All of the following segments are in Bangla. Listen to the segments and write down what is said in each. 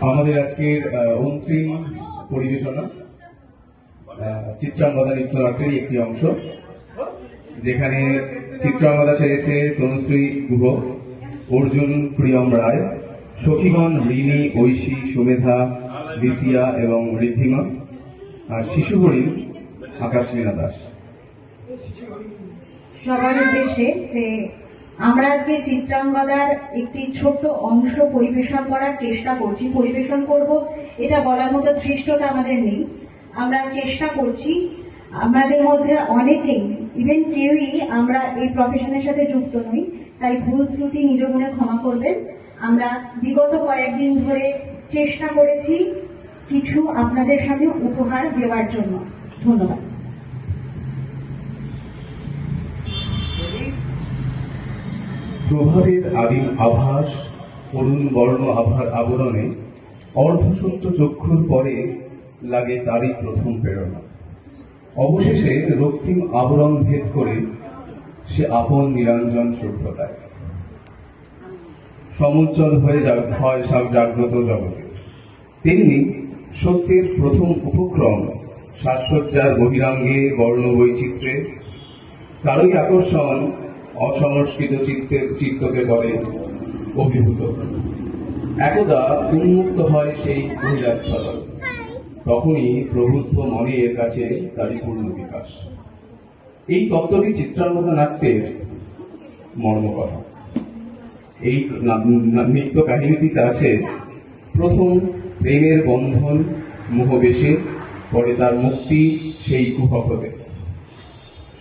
আমাদের আজকের অন্তিম পরিবেশনা চিত্রাঙ্গদা নৃত্যনাট্যের একটি অংশ, যেখানে চিত্রাঙ্গদা সেরেছে তনুশ্রী গুহ, অর্জুন প্রিয়ম রায়, সখীগণ রিনি, ঐশী, সুমেধা, লিসিয়া এবং ঋদ্ধিমা, আর শিশু হরিণ আকাশলীনা দাস। সবার উদ্দেশ্যে যে আমরা আজকে চিত্রাঙ্গদার একটি ছোট্ট অংশ পরিবেশন করার চেষ্টা করছি, পরিবেশন করব এটা বলার মতো ধৃষ্টতা আমাদের নেই। আমরা চেষ্টা করছি, আমাদের মধ্যে অনেকেই, ইভেন কেউই আমরা এই প্রফেশনের সাথে যুক্ত নই, তাই ভুল ত্রুটি নিজ মনে ক্ষমা করবেন। আমরা বিগত কয়েকদিন ধরে চেষ্টা করেছি কিছু আপনাদের সামনে উপহার দেওয়ার জন্য। ধন্যবাদ। প্রভাবের আদিম আভাস অরুণ বর্ণ আবরণে অর্ধসত্য চক্ষুর পরে লাগে তারই প্রথম প্রেরণা। অবশেষে রক্তিম আবরণ ভেদ করে সে আপন নিরঞ্জন শুভ্রতায় সমুজ্জ্বল হয়ে হয় সব জাগ্রত জগতে। তেমনি সত্যের প্রথম উপক্রম সাজসজ্জার বহিরাঙ্গে বর্ণ বৈচিত্র্যে তারই আকর্ষণ অসংস্কৃত চিত্তকে করে অভিভূত। একদা উন্মুক্ত হয় সেই বহিরাচ্ছাদন, তখনই প্রবুদ্ধ মনে এর কাছে তারই পূর্ণ বিকাশ। এই তত্ত্বটি চিত্রাঙ্গদা নাট্যের মর্মকথা। এই নৃত্য কাহিনীটিতে আছে প্রথম প্রেমের বন্ধন মোহবেশে, পরে তার মুক্তি সেই কুহক হতে,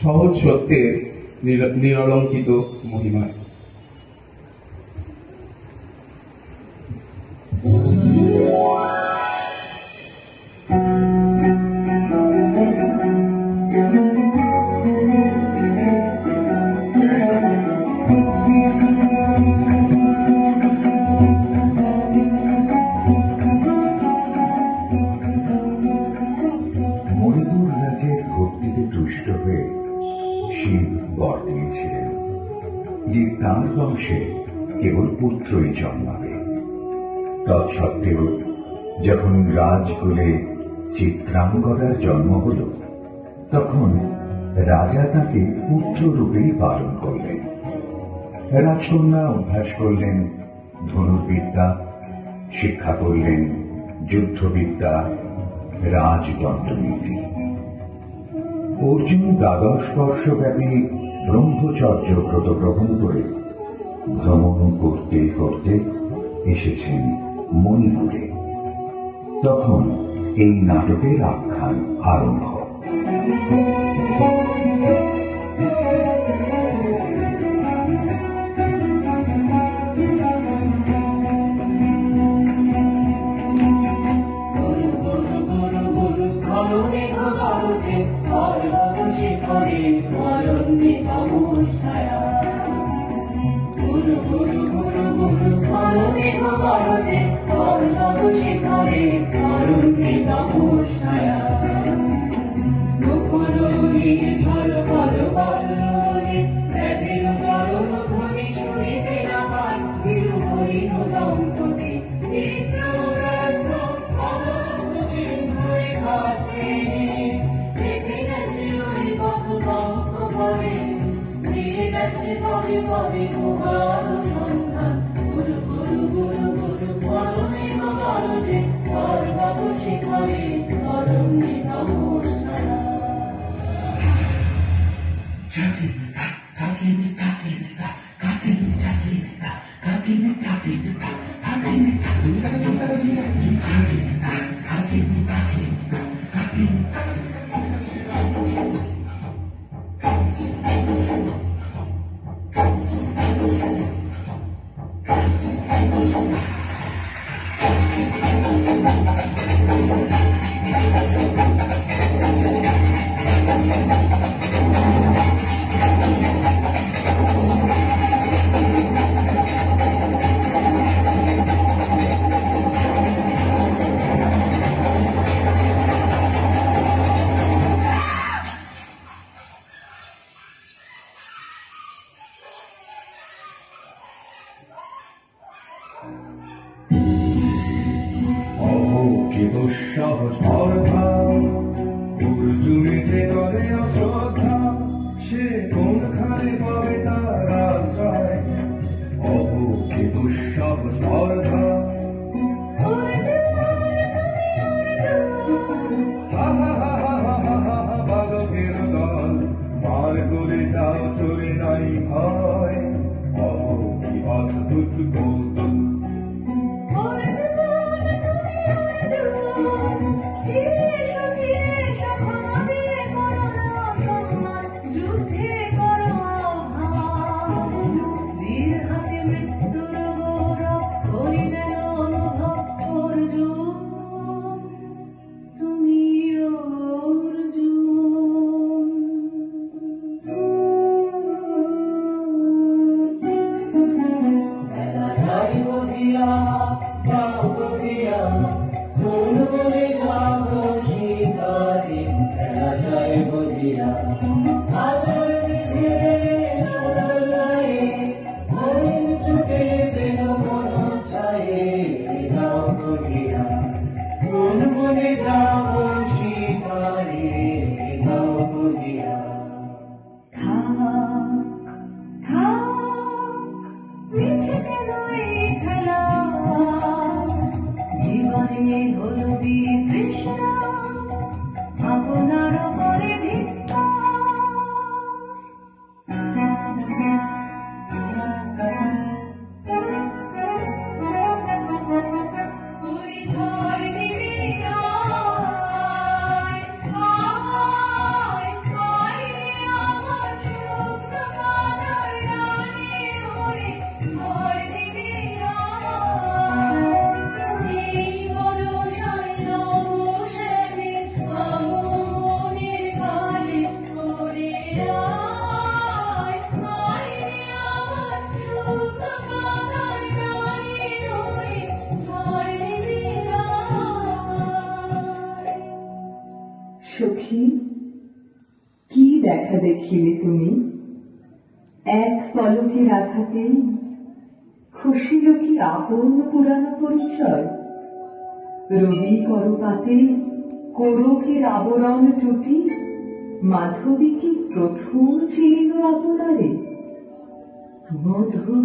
সহজ সত্যের নিরলঙ্কিত মহিমায়। মণিপুর রাজ্যের ভক্তিতে তুষ্ট হয়ে শিব বর দিয়েছিলেন যে তাঁর বংশে কেবল পুত্রই জন্মাবে। তৎসত্ত্বেও যখন রাজকুলে চিত্রাঙ্গদার জন্ম হল, তখন রাজা তাকে পুত্র রূপেই পালন করলেন। রাজকন্যা অভ্যাস করলেন ধনুর্বিদ্যা, শিক্ষা করলেন যুদ্ধবিদ্যা, রাজদণ্ডনীতি। অর্জুন দ্বাদশ বর্ষব্যাপী ব্রহ্মচর্য ব্রত গ্রহণ করে ভ্রমণ করতে করতে এসেছেন মণিপুরে। তখন এই নাটকের আখ্যান আরম্ভ। দুঃসহ স্পর্ধা, অর্জুনে যে করে অশ্রদ্ধা, সে কোনখানে পাবে তার আশ্রয়? অহো কি দুঃসহ স্পর্ধা। হা হা হা হা হা হা হা হা, বালকের দল মার করে যাও, চলে নাই ভয়। অহো কি অদ্ভুত কৌতুক। জীবনে হলো বিতৃষ্ণা, আপনার পরে ভিক্ষা। পুরি ঝড় নিবি আয়, আয়, আয় রে আমার শুকনো পাতার ডালে ওরে ঝড় নিবি আয়। এই বরষায় নবশ্যামে আগমনের কালে ওরে আয়, আয় রে আমার শুকনো পাতার ডালে ওরে ঝড় নিবি আয়। সখী, কি দেখা দেখিলে তুমি? এক পলকের আঘাতে খুশিল কি আপন পুরানো পরিচয়? রবি করপাতে কোরকের আবরণ টুটি মাধবী কি প্রথম চিনিল আপনারে? মধু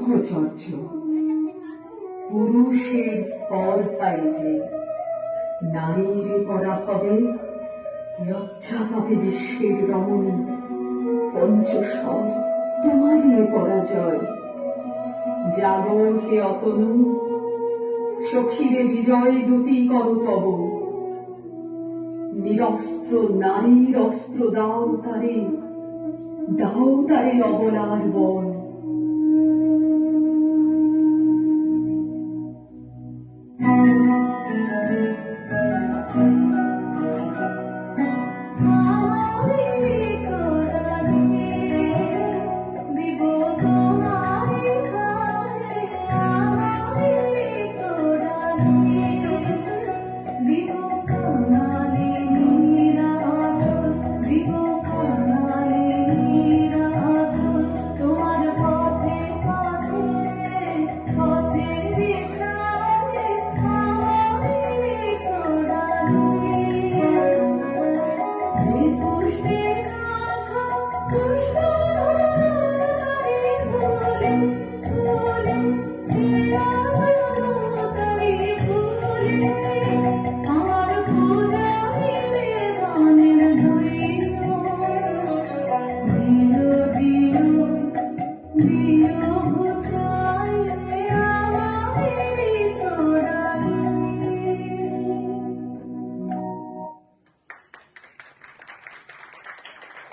ব্রহ্মচর্য পুরুষের স্পর্ধায় যে নারীর করা হবে লজ্জা পাবে বিশ্বের রমণী। পঞ্চস্বর তোমারই এ পরাজয়। জাগো হে অতনু, সখীরে বিজয় দূতি কর তব। নিরস্ত্র নারীর অস্ত্র দাও তারে, দাও তারে অবলার বল। দিও